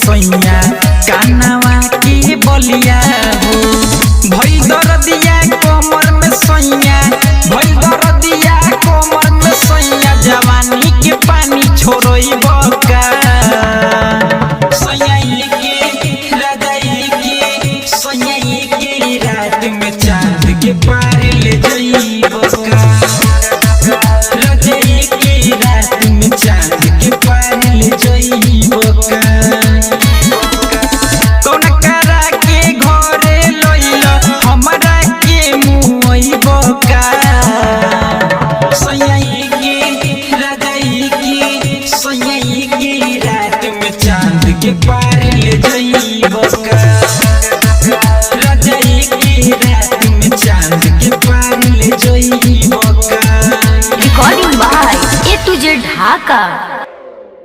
सैया कानवा की बलिया हो भई दर्दिया कमर में सैया भई दर्दिया कमर में सैया जवानी के पानी छोड़ई बका सैया के राजाई के सैया के रात में चांद के पार ले जाई बका राजाई के रात में चांद के पार ले जाई बका के पार ले जाई बका राजाई की रात में चांद के पार ले जाई बका। Recording by A to Z Dhaka.